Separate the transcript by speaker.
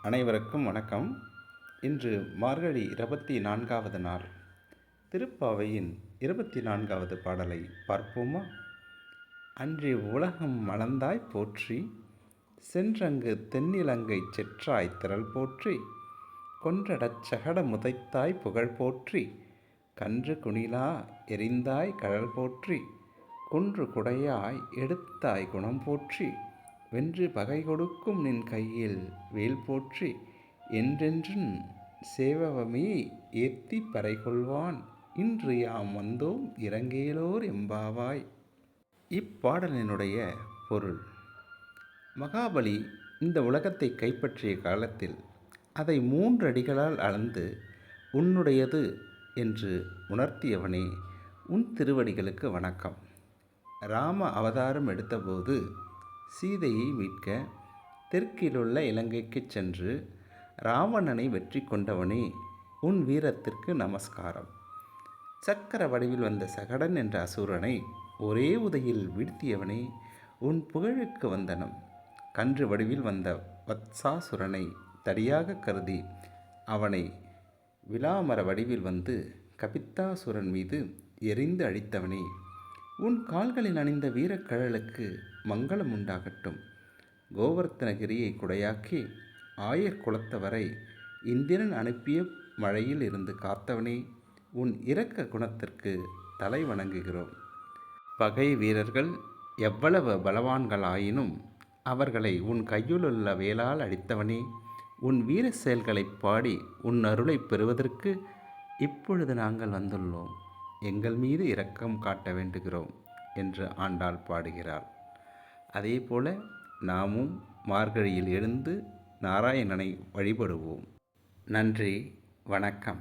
Speaker 1: அனைவருக்கும் வணக்கம். இன்று மார்கழி 24வது நாள். திருப்பாவையின் 24வது பாடலை பார்ப்போமா? அன்றி உலகம் மலர்ந்தாய் போற்றி, சென்றங்கு தென்னிலங்கை செற்றாய் திரள் போற்றி, கொன்றடச் சகட முதைத்தாய் புகழ் போற்றி, கன்று குணிலா எறிந்தாய் கழல் போற்றி, குன்று குடையாய் எடுத்தாய் குணம் போற்றி, வென்று பகை கொடுக்கும் நின் கையில் வேல் போற்றி, என்றென்றும் சேவவமே ஏத்தி பறை கொள்வான், இன்று யாம் வந்தோம் இரங்கேலோர் எம்பாவாய். இப்பாடலினுடைய பொருள்: மகாபலி இந்த உலகத்தை கைப்பற்றிய காலத்தில் அதை 3 அடிகளால் அளந்து உன்னுடையது என்று உணர்த்தியவனே, உன் திருவடிகளுக்கு வணக்கம். ராம அவதாரம் எடுத்தபோது சீதையை மீட்க தெற்கிலுள்ள இலங்கைக்கு சென்று ராவணனை வெற்றி கொண்டவனே, உன் வீரத்திற்கு நமஸ்காரம். சக்கர வடிவில் வந்த சகடன் என்ற அசுரனை ஒரே உதையில் வீழ்த்தியவனே, உன் புகழுக்கு வந்தனம். கன்று வடிவில் வந்த வத்சாசுரனை தடியாக கருதி அவனை விலாமர வடிவில் வந்து கபித்தாசுரன் மீது எரிந்து அழித்தவனே, உன் கால்களில் அணிந்த வீரக்கழலுக்கு மங்களம் உண்டாகட்டும். கோவர்த்தனகிரியை குடையாக்கி ஆயர் குலத்தவரை இந்திரன் அனுப்பிய மழையில் இருந்து காத்தவனே, உன் இரக்க குணத்திற்கு தலை வணங்குகிறோம். பகை வீரர்கள் எவ்வளவு பலவான்களாயினும் அவர்களை உன் கையிலுள்ள வேலால் அடித்தவனே, உன் வீர செயல்களை பாடி உன் அருளை பெறுவதற்கு இப்பொழுது நாங்கள் வந்துள்ளோம். எங்கள் மீது இரக்கம் காட்ட வேண்டுகிறோம் என்று ஆண்டாள் பாடுகிறாள். அதே போல நாமும் மார்கழியில் எழுந்து நாராயணனை வழிபடுவோம். நன்றி, வணக்கம்.